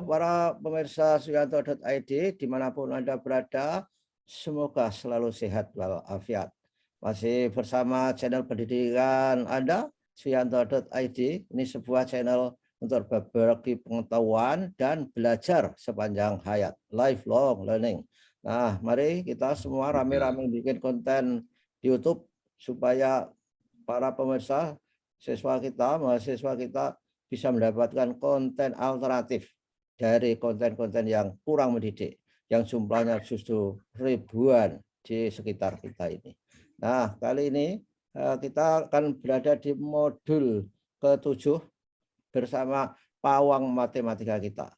para pemirsa Suyanto.id dimanapun Anda berada, semoga selalu sehat walafiat. Masih bersama channel pendidikan Anda, Suyanto.id. Ini sebuah channel untuk berbagi pengetahuan dan belajar sepanjang hayat, lifelong learning. Nah, mari kita semua rame-rame bikin konten di YouTube supaya para pemirsa, siswa kita, mahasiswa kita bisa mendapatkan konten alternatif dari konten-konten yang kurang mendidik, yang jumlahnya justru ribuan di sekitar kita ini. Nah, kali ini kita akan berada di modul ke-7 bersama pawang matematika kita,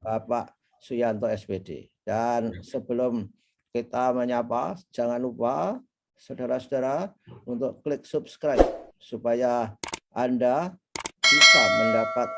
Bapak Suyanto SPD. Dan sebelum kita menyapa, jangan lupa saudara-saudara untuk klik subscribe supaya Anda bisa mendapat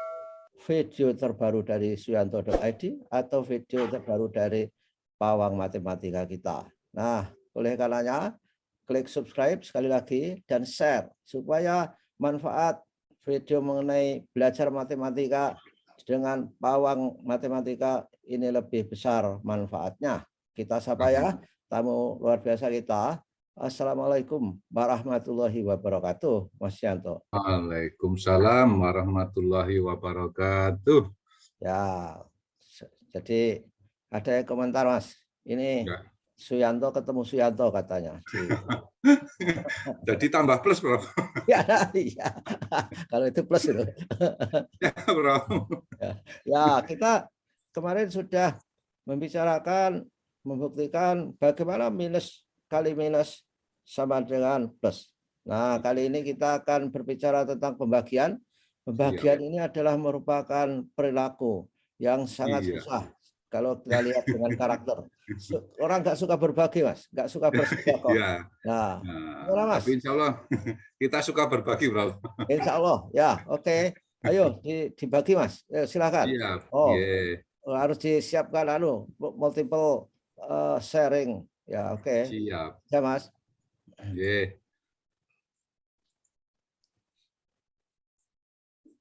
video terbaru dari Suyanto.id atau video terbaru dari pawang matematika kita. Nah, oleh karenanya klik subscribe sekali lagi dan share supaya manfaat video mengenai belajar matematika dengan pawang matematika ini lebih besar manfaatnya. Kita sapa ya tamu luar biasa kita. Assalamualaikum warahmatullahi wabarakatuh, Mas Yanto. Waalaikumsalam warahmatullahi wabarakatuh. Ya, jadi ada yang komentar, Mas. Ini ya. Suyanto ketemu Suyanto katanya. Jadi tambah plus, Bro. Ya, iya. Kalau itu plus itu. Ya, Bro. Ya, kita kemarin sudah membicarakan, membuktikan bagaimana minus kali minus sama dengan plus. Nah, kali ini kita akan berbicara tentang pembagian. Pembagian ini adalah merupakan perilaku yang sangat susah kalau kita lihat dengan karakter. Orang nggak suka berbagi, Mas. Nggak suka bersedekah. Ya. Nah, Mas? Tapi insya Allah kita suka berbagi, Bro. Insya Allah, ya, oke. Ayo dibagi, Mas. Silakan. Iya. Oh, harus disiapkan multiple sharing. Ya, oke. Siap. Ya, Mas.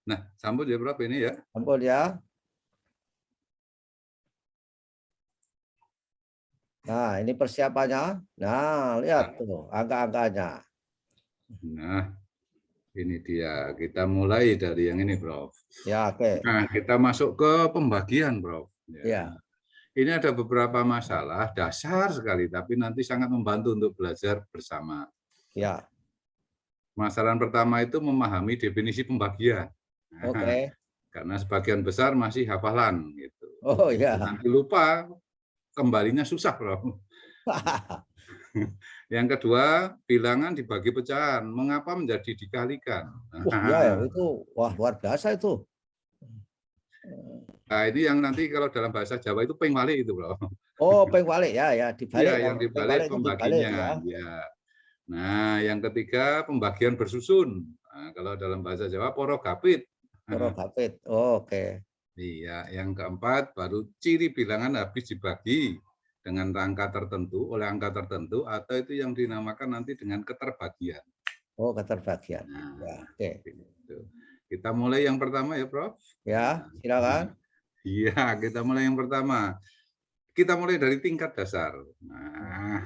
Nah, sambut ya, Bro, ini ya. Sambut ya. Nah, ini persiapannya. Nah, lihat tuh angka-angkanya. Nah, ini dia. Kita mulai dari yang ini, Bro. Ya, oke. Nah, kita masuk ke pembagian, Bro. Ya. Ini ada beberapa masalah dasar sekali, tapi nanti sangat membantu untuk belajar bersama. Ya. Masalah pertama itu memahami definisi pembagian. Oke. Karena sebagian besar masih hafalan gitu. Oh ya. Nanti lupa, kembalinya susah, Bro. Yang kedua, bilangan dibagi pecahan. Mengapa menjadi dikalikan? Ya, itu wah luar biasa itu. Nah, ini yang nanti kalau dalam bahasa Jawa itu pengwalik itu, Bro. Oh, pengwalik ya, dibalik. Ya, yang dibalik pembaginya. Ya. Nah, yang ketiga pembagian bersusun. Nah, kalau dalam bahasa Jawa porogapit. Porogapit. Oh, oke. Iya, yang keempat baru ciri bilangan habis dibagi dengan angka tertentu oleh angka tertentu atau itu yang dinamakan nanti dengan keterbagian. Oh, keterbagian. Nah, ya, oke. Kita mulai yang pertama ya, Prof. Ya, silakan. Iya, kita mulai yang pertama. Kita mulai dari tingkat dasar. Nah,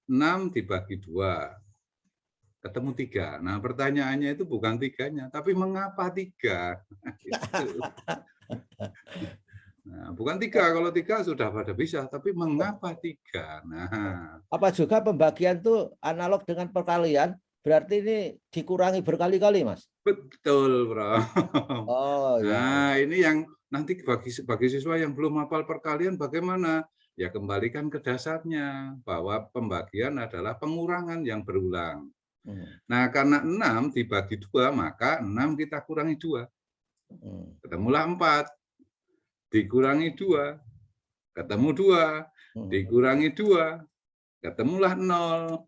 6 dibagi 2. Ketemu 3. Nah, pertanyaannya itu bukan 3-nya, tapi mengapa 3? Nah, bukan 3, kalau 3 sudah pada bisa, tapi mengapa 3? Nah, apa juga pembagian itu analog dengan perkalian? Berarti ini dikurangi berkali-kali, Mas? Betul, Bro. Oh, ya. Nah, ini yang nanti bagi siswa yang belum hafal perkalian bagaimana? Ya kembalikan ke dasarnya, bahwa pembagian adalah pengurangan yang berulang. Nah, karena 6 dibagi 2, maka 6 kita kurangi 2. Ketemulah 4. Dikurangi 2. Ketemu 2. Dikurangi 2. Ketemulah 0.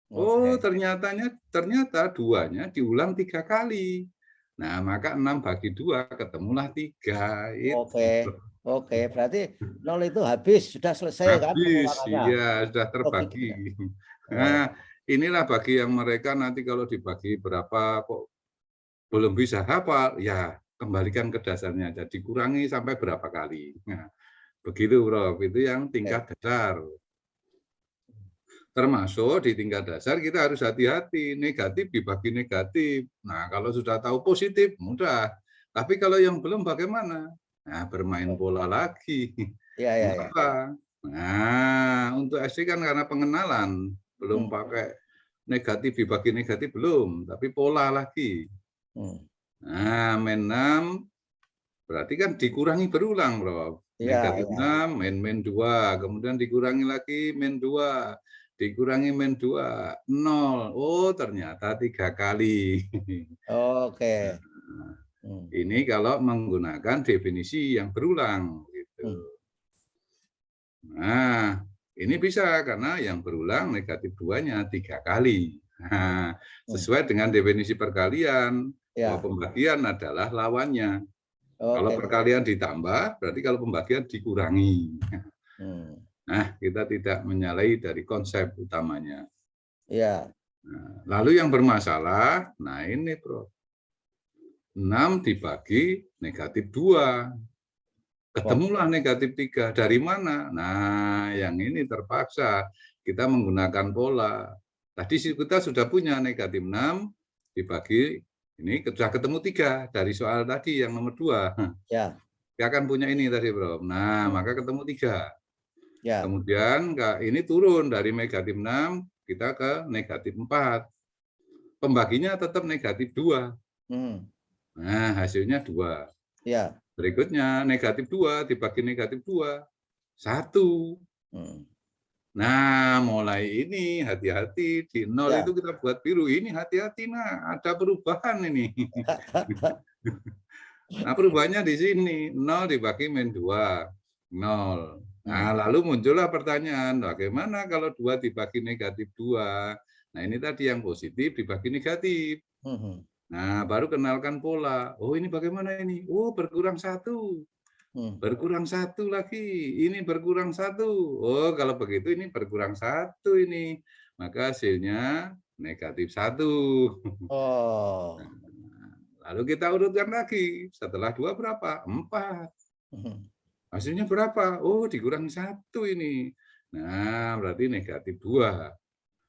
Oh, ternyata 2-nya diulang 3 kali. Nah, maka 6 bagi 2 ketemulah 3. Oke, berarti 0 itu habis, sudah selesai kan? Habis, iya, sudah terbagi. Nah, inilah bagi yang mereka nanti kalau dibagi berapa kok belum bisa hafal, ya kembalikan ke dasarnya. Jadi kurangi sampai berapa kali. Nah, begitu Prof, itu yang tingkat dasar. Termasuk di tingkat dasar kita harus hati-hati, negatif dibagi negatif. Nah, kalau sudah tahu positif, mudah. Tapi kalau yang belum bagaimana? Nah, bermain bola lagi. Iya, iya, iya. Mengapa? Nah, untuk SD kan karena pengenalan, belum pakai negatif dibagi negatif belum, tapi pola lagi. Nah, main 6 berarti kan dikurangi berulang, Bro. Negatif 6, main 2, kemudian dikurangi lagi main 2, dikurangi main 2, 0. Oh, ternyata 3 kali. Oke. Nah, ini kalau menggunakan definisi yang berulang gitu. Nah, ini bisa karena yang berulang negatif 2-nya 3 kali. Nah, sesuai dengan definisi perkalian, bahwa pembagian adalah lawannya. Kalau perkalian ditambah, berarti kalau pembagian dikurangi. Nah, kita tidak menyalahi dari konsep utamanya. Iya. Nah, lalu yang bermasalah, nah ini Bro. 6 dibagi negatif 2. Ketemulah negatif 3. Dari mana? Nah, yang ini terpaksa kita menggunakan pola. Tadi kita sudah punya negatif 6 dibagi, ini sudah ketemu 3 dari soal tadi yang nomor 2. Ya. Kita akan punya ini tadi, Bro. Nah, maka ketemu 3. Ya. Kemudian ini turun dari negatif 6, kita ke negatif 4. Pembaginya tetap negatif 2. Nah, hasilnya 2. Ya. Berikutnya negatif 2 dibagi negatif 2, 1. Nah, mulai ini hati-hati di 0 itu kita buat biru. Ini hati-hati, nah ada perubahan ini. Nah, perubahannya di sini. 0 dibagi min 2, 0. Nah, lalu muncullah pertanyaan, bagaimana kalau 2 dibagi negatif 2? Nah, ini tadi yang positif dibagi negatif. Nah, baru kenalkan pola. Oh, ini bagaimana ini? Oh, berkurang 1. Berkurang 1 lagi. Ini berkurang 1. Oh, kalau begitu ini berkurang 1 ini. Maka hasilnya negatif 1. Oh. Lalu kita urutkan lagi. Setelah 2 berapa? 4. Hasilnya berapa? Oh, dikurangi 1 ini. Nah, berarti negatif 2.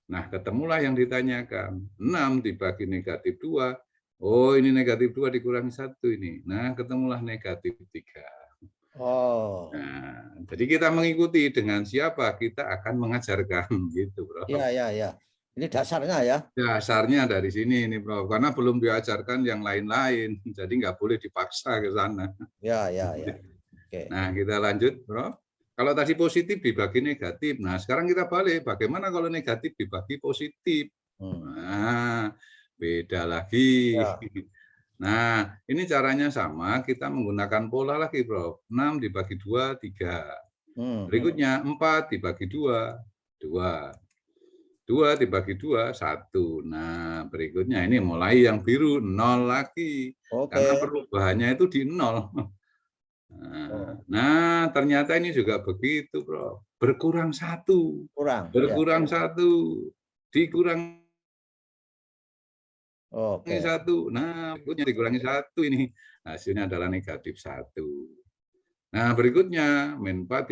Nah, ketemulah yang ditanyakan. 6 dibagi negatif 2. Oh, ini negatif 2 dikurangi 1 ini. Nah, ketemulah negatif 3. Oh. Nah, jadi kita mengikuti dengan siapa kita akan mengajarkan gitu, Bro. Iya, iya, iya. Ini dasarnya ya. Dasarnya dari sini ini, Bro. Karena belum diajarkan yang lain-lain. Jadi nggak boleh dipaksa ke sana. Ya, ya, ya. Oke. Nah, kita lanjut, Bro. Kalau tadi positif dibagi negatif. Nah, sekarang kita balik. Bagaimana kalau negatif dibagi positif? Nah, beda lagi. Ya. Nah, ini caranya sama. Kita menggunakan pola lagi, Bro. 6 dibagi 2, 3. Berikutnya 4 dibagi 2, 2. 2 dibagi 2, 1. Nah, berikutnya ini mulai yang biru, 0 lagi. Karena perubahannya itu di 0. Nah, ternyata ini juga begitu, Bro. Berkurang 1. Berkurang 1. Dikurangi 1. Nah, berikutnya dikurangi 1 ini. Hasilnya adalah negatif 1. Nah, berikutnya min 4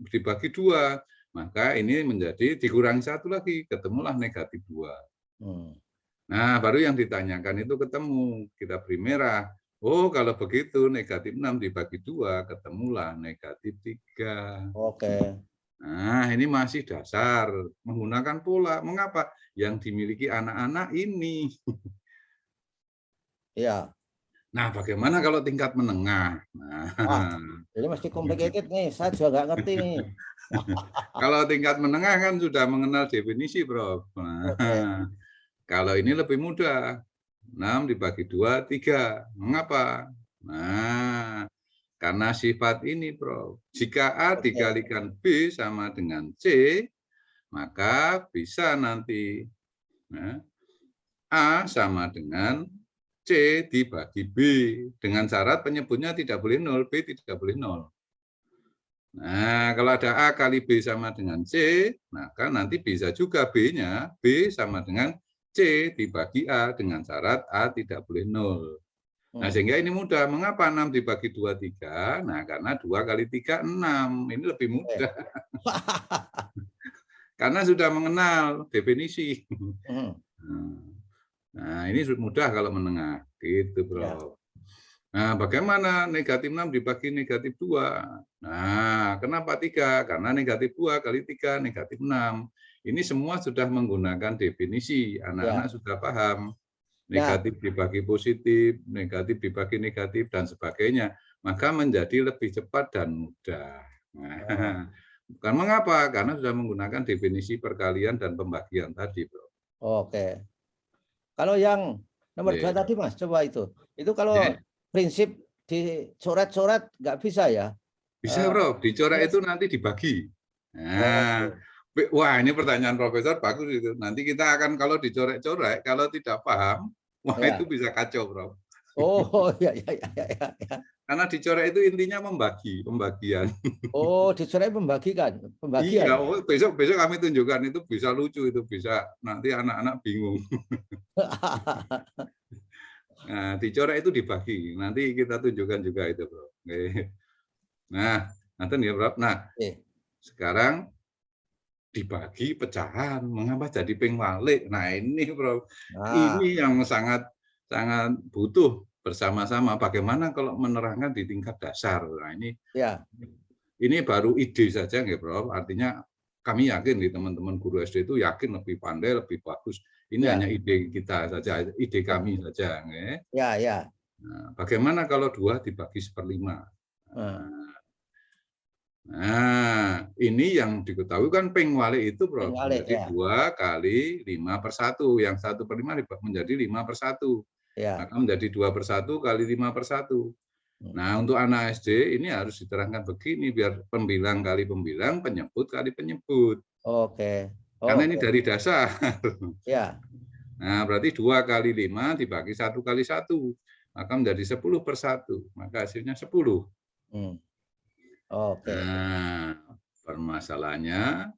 dibagi 2. Maka ini menjadi dikurangi 1 lagi. Ketemulah negatif 2. Nah, baru yang ditanyakan itu ketemu. Kita beri merah. Oh, kalau begitu negatif 6 dibagi 2, ketemulah negatif 3. Nah, ini masih dasar. Menggunakan pola. Mengapa? Yang dimiliki anak-anak ini. Iya. Nah, bagaimana kalau tingkat menengah? Nah, ini masih complicated nih. Saya juga nggak ngerti nih. Kalau tingkat menengah kan sudah mengenal definisi, Bro. Nah, kalau ini lebih mudah. 6 dibagi 2, 3. Mengapa? Nah, karena sifat ini, Bro. Jika A dikalikan B sama dengan C, maka bisa nanti A sama dengan C dibagi B. Dengan syarat penyebutnya tidak boleh 0, B tidak boleh 0. Nah, kalau ada A kali B sama dengan C, maka nanti bisa juga B-nya, B sama dengan C dibagi A dengan syarat A tidak boleh 0. Nah, sehingga ini mudah. Mengapa 6 dibagi 2, 3? Nah, karena 2 kali 3, 6. Ini lebih mudah. Karena sudah mengenal definisi. Nah, ini mudah kalau menengah. Gitu, Bro. Nah, bagaimana negatif 6 dibagi negatif 2? Nah, kenapa 3? Karena negatif 2 kali 3, negatif 6. Ini semua sudah menggunakan definisi. Anak-anak sudah paham. Negatif dibagi positif, negatif dibagi negatif, dan sebagainya. Maka menjadi lebih cepat dan mudah. Nah, bukan mengapa, karena sudah menggunakan definisi perkalian dan pembagian tadi, Bro. Oke. Kalau yang nomor 2 tadi, Mas, coba itu. Itu kalau prinsip dicoret-coret nggak bisa ya? Bisa, Bro. Dicoret itu nanti dibagi. Nah, wah, ini pertanyaan Profesor bagus itu. Nanti kita akan kalau dicoret-coret, kalau tidak paham, wah itu bisa kacau, Bro. Oh, ya. Karena dicoret itu intinya pembagian. Oh, dicoret pembagian. Iya, besok kami tunjukkan, itu bisa lucu, itu bisa nanti anak-anak bingung. Nah, dicoret itu dibagi. Nanti kita tunjukkan juga itu, Bro. Oke. Nah, nanti ya, Bro. Nah, sekarang dibagi pecahan, mengapa jadi ping walik? Nah, ini, Bro. Ini yang sangat butuh bersama-sama. Bagaimana kalau menerangkan di tingkat dasar? Nah, ini baru ide saja, nggak, Bro. Artinya kami yakin di teman-teman guru SD itu yakin lebih pandai, lebih bagus. Ini hanya ide kita saja, ide kami saja, nggak? Ya. Nah, bagaimana kalau 2 dibagi 1/5? Nah, ini yang diketahui kan ping walik itu, Bro, menjadi 2 kali 5/1. Yang 1/5 menjadi 5/1. Maka menjadi 2/1 kali 5/1. Nah, untuk anak SD ini harus diterangkan begini, biar pembilang kali pembilang, penyebut kali penyebut. Oke. Karena ini dari dasar. Ya. Nah, berarti 2 kali 5 dibagi 1 kali 1. Maka menjadi 10/1. Maka hasilnya 10. Oke. Nah, permasalahannya,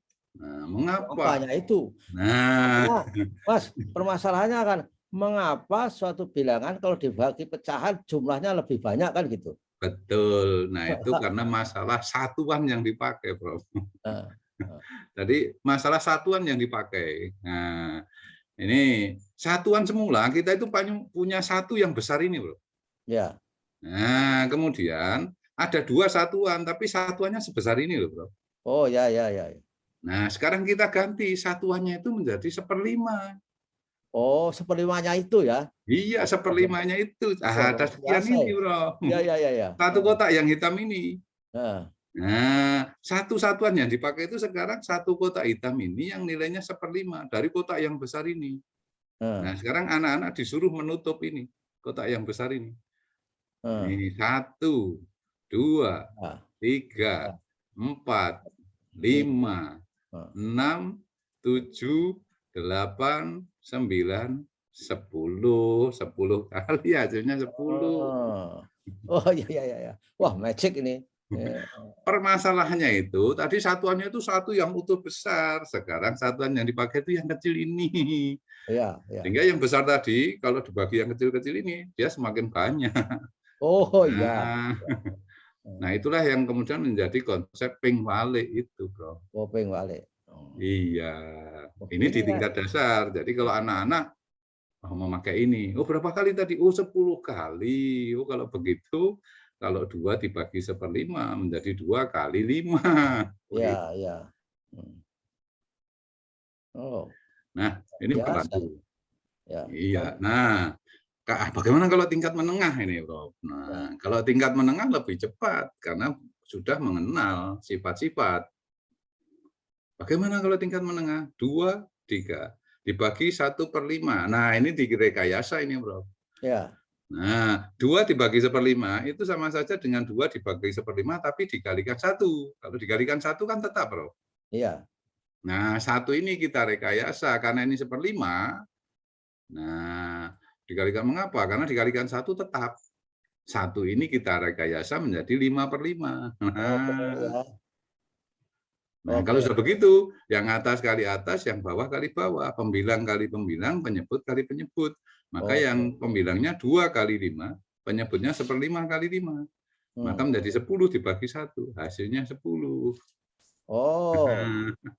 mengapa? Apanya itu? Nah, Mas, permasalahannya kan mengapa suatu bilangan kalau dibagi pecahan jumlahnya lebih banyak kan gitu? Betul. Nah, itu karena masalah satuan yang dipakai, Bro. Jadi masalah satuan yang dipakai. Nah, ini satuan semula kita itu punya satu yang besar ini, Bro. Ya. Nah, kemudian ada 2 satuan, tapi satuannya sebesar ini loh, Bro. Oh, ya. Nah, sekarang kita ganti satuannya itu menjadi 1/5. Oh, 1/5-nya itu ya? Iya, 1/5-nya itu. Ada sekian ini, Bro. Ya. Satu kotak yang hitam ini. Nah, satu satuan yang dipakai itu sekarang satu kotak hitam ini yang nilainya 1/5 dari kotak yang besar ini. Nah, sekarang anak-anak disuruh menutup ini, kotak yang besar ini. Ini 1, 2, 3, 4, 5, 6, 7, 8, 9, 10. 10 kali hasilnya 10. Oh, ya. Wah, magic ini. Permasalahannya itu, tadi satuannya itu satu yang utuh besar. Sekarang satuan yang dipakai itu yang kecil ini. Iya. Sehingga yang besar tadi, kalau dibagi yang kecil-kecil ini, dia semakin banyak. Oh, iya. Nah, itulah yang kemudian menjadi konsep ping walik itu, Bro. Oh, ping walik. Iya. Ini di tingkat dasar. Jadi kalau anak-anak memakai ini, berapa kali tadi? 10 kali. Kalau begitu, kalau 2 dibagi 1/5 menjadi 2 kali 5. Iya. Oh. Nah, ini membantu. Ya. Iya. Nah, bagaimana kalau tingkat menengah ini, Bro? Nah, kalau tingkat menengah lebih cepat karena sudah mengenal sifat-sifat. Bagaimana kalau tingkat menengah? 2, 3 dibagi 1/5. Nah, ini direkayasa ini, Bro. Ya. Nah, 2 dibagi 1/5 itu sama saja dengan 2 dibagi 1/5 tapi dikalikan 1. Kalau dikalikan 1 kan tetap, Bro. Iya. Nah, 1 ini kita rekayasa karena ini 1/5. Nah, dikalikan mengapa? Karena dikalikan 1 tetap. 1 ini kita rekayasa menjadi 5/5. Nah, kalau sudah begitu, yang atas kali atas, yang bawah kali bawah, pembilang kali pembilang, penyebut kali penyebut. Maka yang pembilangnya 2 kali 5 penyebutnya 1/5 kali 5. Maka menjadi 10 dibagi 1, hasilnya 10. Oh,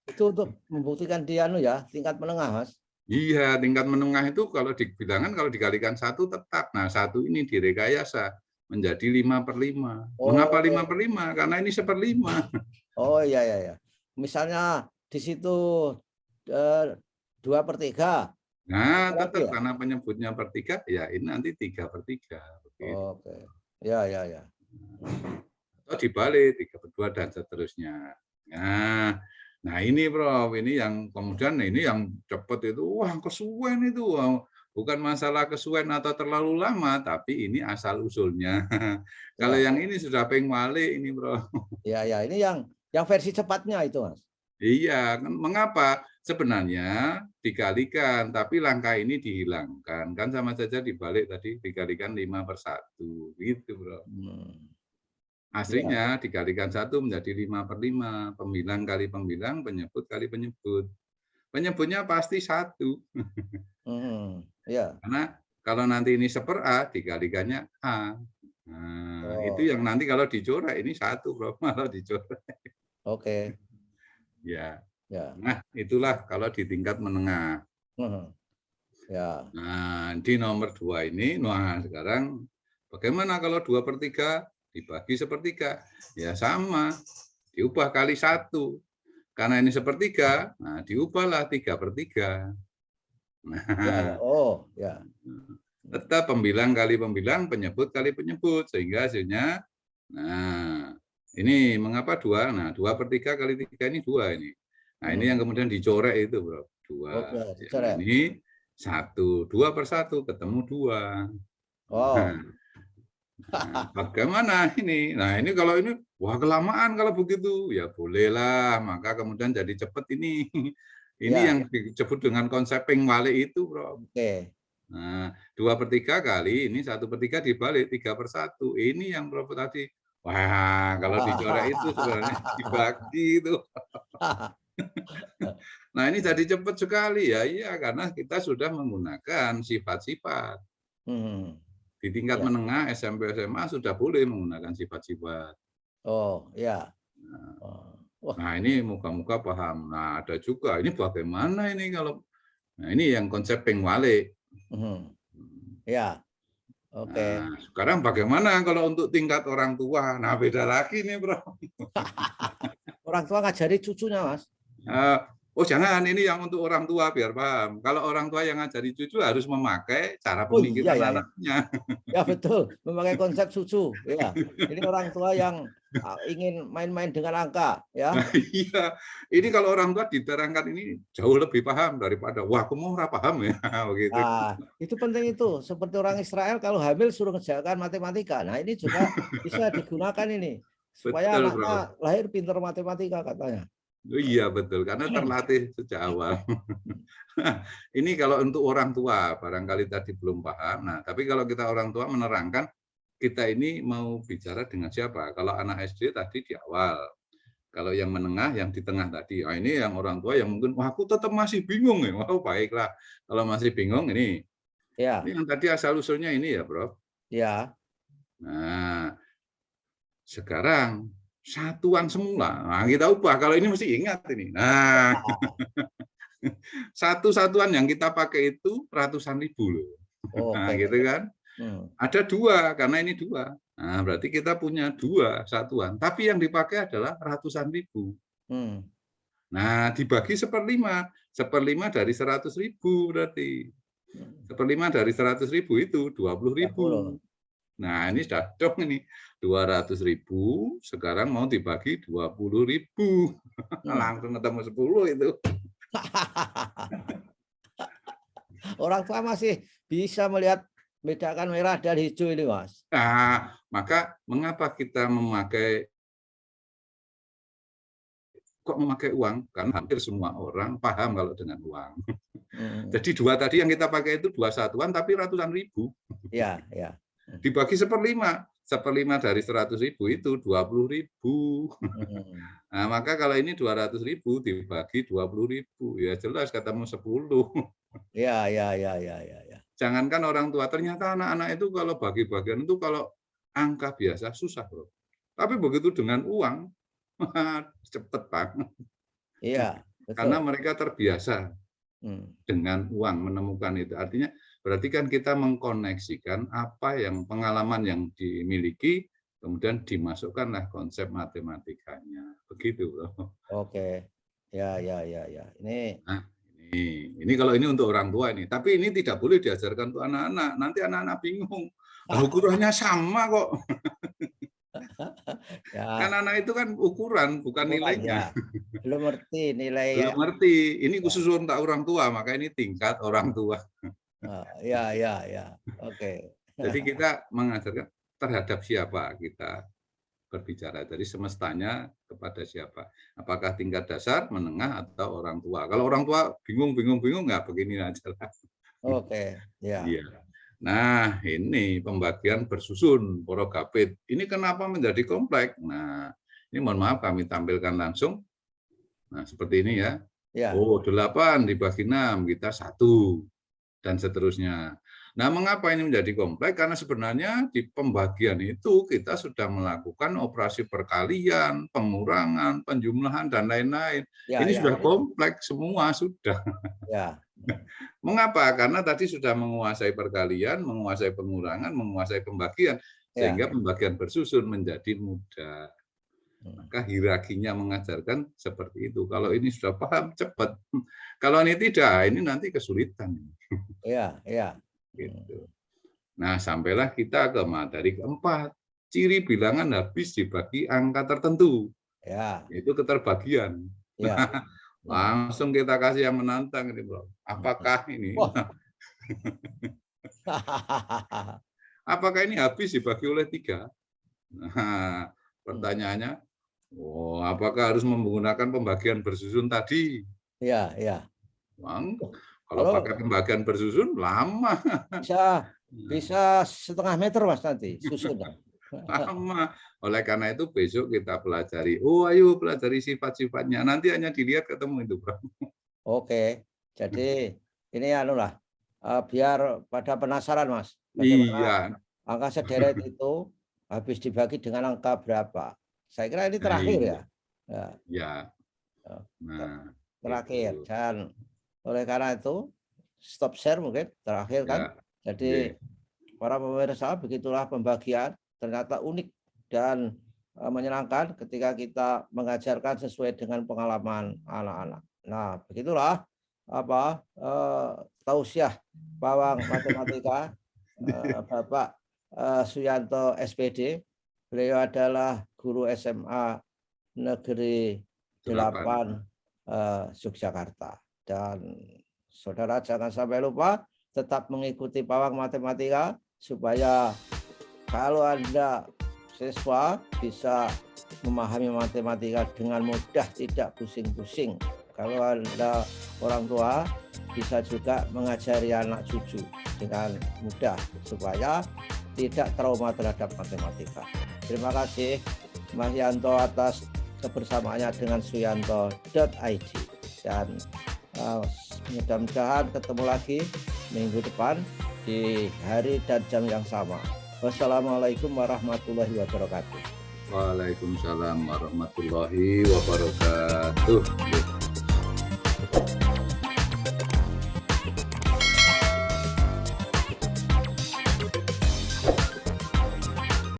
itu untuk membuktikan dia ya, tingkat menengah, Mas. Iya, tingkat menengah itu kalau dibilangan kalau dikalikan 1 tetap. Nah, 1 ini direkayasa menjadi 5/5. Mengapa Oh. 5/5? Karena ini 1/5. Oh iya ya ya. Misalnya di situ 2/3. Nah, Berarti tetap ya? karena penyebutnya per 3, ya ini nanti 3/3. Begitu. Oke. Ya ya ya. Atau dibalik 3/2 dan seterusnya. Nah ini Prof, ini yang kemudian ini yang cepat itu, wah kesuwen itu. Wah, bukan masalah kesuwen atau terlalu lama, tapi ini asal usulnya. Kalau Ya. yang ini sudah peng wale ini Prof. Ya ya, ini yang versi cepatnya itu, Mas. Iya, kan mengapa? Sebenarnya dikalikan, tapi langkah ini dihilangkan. Kan sama saja dibalik tadi dikalikan 5/1, gitu Bro. Ya. Aslinya dikalikan 1 menjadi 5/5, pembilang kali pembilang, penyebut kali penyebut. Penyebutnya pasti 1. Ya. Karena kalau nanti ini 1/A dikalikannya A. Nah, itu Oh, yang nanti kalau dicoret ini 1 Bro, kalau dicoret. oke. Ya. Ya. Nah, itulah kalau di tingkat menengah. Ya. Nah, di nomor 2 ini, nah sekarang bagaimana kalau 2/3 dibagi 1/3? Ya sama, diubah kali 1. Karena ini 1/3, nah diubahlah 3/3. Ya ya. Nah, Oh, ya. tetap pembilang kali pembilang, penyebut kali penyebut, sehingga hasilnya, nah ini mengapa 2? Nah 2/3 kali 3 ini 2 ini. Nah ini yang kemudian dicoret itu Bro, 2. Oke, Yang dicoret. ini 1, 2/1 ketemu 2. Wow. Nah, bagaimana ini? Nah, ini kalau ini, wah kelamaan kalau begitu. Ya bolehlah, maka kemudian jadi cepat ini. Ini Ya, yang disebut dengan konsep ping wale itu, Bro. oke. Nah, 2/3 kali ini 1/3 dibalik 3/1. Ini yang Bro tadi. Wah, kalau dicoret itu sebenarnya dibagi itu. Nah, ini jadi cepat sekali ya. Iya, karena kita sudah menggunakan sifat-sifat. Di tingkat Ya. menengah SMP SMA sudah boleh menggunakan sifat-sifat. Oh, ya. Oh. Wah. Nah, ini moga-moga paham. Nah, ada juga ini bagaimana ini kalau, nah ini yang konsep peng wale. Ya, oke. Nah, sekarang bagaimana kalau untuk tingkat orang tua? Nah, beda lagi nih, Bro. Orang tua ngajari cucunya, Mas. Eh, oh jangan, ini yang untuk orang tua biar paham. Kalau orang tua yang ngajari cucu harus memakai cara Oh iya pemikiran ya ya. anaknya. Ya betul, memakai konsep cucu, ya. Ini orang tua yang ingin main-main dengan angka, ya. Iya, ini kalau orang tua diterangkan ini jauh lebih paham daripada wah, aku mau ora paham ya, begitu. Nah, itu penting itu. Seperti orang Israel kalau hamil suruh ngerjakan matematika. Nah, ini juga bisa digunakan ini supaya Betul, Bro. anaknya lahir pintar matematika katanya. Oh iya betul, karena terlatih sejak awal. Ini kalau untuk orang tua, barangkali tadi belum paham. Nah, tapi kalau kita orang tua menerangkan, kita ini mau bicara dengan siapa? Kalau anak SD tadi di awal, kalau yang menengah, yang di tengah tadi. Nah, ini yang orang tua yang mungkin, wah aku tetap masih bingung ya. Wah baiklah, kalau masih bingung ini Ya, yang tadi asal usulnya ini ya, Bro. ya. Nah, sekarang satuan semula. Nah, kita ubah. Kalau ini mesti ingat ini. Nah, satu satuan yang kita pakai itu ratusan ribu loh. Nah, Oke. gitu kan. Hmm. Ada 2, karena ini 2. Nah, berarti kita punya 2 satuan. Tapi yang dipakai adalah ratusan ribu. Hmm. Nah, dibagi 1/5. 1/5 dari 100.000 berarti. 1/5 dari 100.000 itu 20.000. 30. Nah, ini sudah dong ini. 200.000 sekarang mau dibagi 20.000. Hmm. Langsung ketemu 10 itu. Orang tua masih bisa melihat bedakan merah dan hijau ini, Mas. Nah, maka mengapa kita memakai uang? Karena hampir semua orang paham kalau dengan uang. Hmm. Jadi 2 tadi yang kita pakai itu 2 satuan tapi ratusan ribu. Ya, ya. Dibagi 1/5. 1/5 dari 100.000 itu 20.000. Hmm. Nah, maka kalau ini 200.000 dibagi 20.000, ya jelas ketemu 10. Ya, ya, ya, ya, ya, ya. Jangankan orang tua, ternyata anak-anak itu kalau bagi-bagian itu kalau angka biasa susah loh. Tapi begitu dengan uang, cepet banget. Iya, Karena betul. mereka terbiasa dengan uang menemukan itu. Artinya berarti kan kita mengkoneksikan apa yang pengalaman yang dimiliki, kemudian dimasukkanlah konsep matematikanya. Begitu, Bro. Oke. Ya, ya, ya, ya. Ini Nah, ini kalau ini untuk orang tua ini. Tapi ini tidak boleh diajarkan untuk anak-anak. Nanti anak-anak bingung. Ukurannya sama kok. Kan ya, anak itu kan ukuran, bukan ukuran nilainya. ya. Belum ngerti nilai Belum ngerti. Ini ya. khusus untuk orang tua, maka ini tingkat orang tua. Ya, ya, ya. Oke. Jadi kita mengajarkan terhadap siapa kita berbicara. Jadi semestanya kepada siapa. Apakah tingkat dasar, menengah, atau orang tua. Kalau orang tua bingung, nggak begini aja lah. Oke, ya. Iya. Nah, ini pembagian bersusun porogapit. Ini kenapa menjadi kompleks? Nah, ini mohon maaf kami tampilkan langsung. Nah, seperti ini ya. Ya, Oh, 8 dibagi 6, kita 1, dan seterusnya. Nah, mengapa ini menjadi kompleks? Karena sebenarnya di pembagian itu kita sudah melakukan operasi perkalian, pengurangan, penjumlahan, dan lain-lain. ya, Ini ya, sudah kompleks semua, sudah. ya. Mengapa? Karena tadi sudah menguasai perkalian, menguasai pengurangan, menguasai pembagian, Ya. sehingga pembagian bersusun menjadi mudah. Maka hierarkinya mengajarkan seperti itu. Kalau ini sudah paham, cepat. Kalau ini tidak, ini nanti kesulitan. Ya, ya. Gitu. Nah, sampailah kita ke materi keempat. Ciri bilangan habis dibagi angka tertentu, Ya, yaitu keterbagian. ya. Langsung kita kasih yang menantang ini, Bro. Apakah ini? Wah. Apakah ini habis dibagi oleh 3? Nah, pertanyaannya, apakah harus menggunakan pembagian bersusun tadi? Ya, ya. Bang, kalau Kalau pakai pembagian bersusun lama. bisa setengah meter Mas nanti susunnya. Lama. Oleh karena itu besok kita pelajari. Ayo pelajari sifat-sifatnya. Nanti hanya dilihat ketemu itu, Bro. Oke. Jadi ini biar pada penasaran Mas, bagaimana Iya. angka sederet itu habis dibagi dengan angka berapa. Saya kira ini terakhir ya. Ya, Ya. Nah, terakhir. itu. Dan oleh karena itu stop share mungkin terakhir kan. Ya. Jadi para pemirsa, begitulah pembagian, ternyata unik dan menyenangkan ketika kita mengajarkan sesuai dengan pengalaman anak-anak. Nah, begitulah tausiah pawang matematika Bapak Suyanto SPD. Beliau adalah guru SMA Negeri 8 Yogyakarta. Dan saudara jangan sampai lupa tetap mengikuti pawang matematika supaya kalau Anda siswa bisa memahami matematika dengan mudah, tidak pusing-pusing. Kalau Anda orang tua bisa juga mengajari anak cucu dengan mudah supaya tidak trauma terhadap matematika. Terima kasih Mas Yanto atas kebersamaannya dengan suyanto.id, dan mudah-mudahan ketemu lagi minggu depan di hari dan jam yang sama. Wassalamualaikum warahmatullahi wabarakatuh. Waalaikumsalam warahmatullahi wabarakatuh.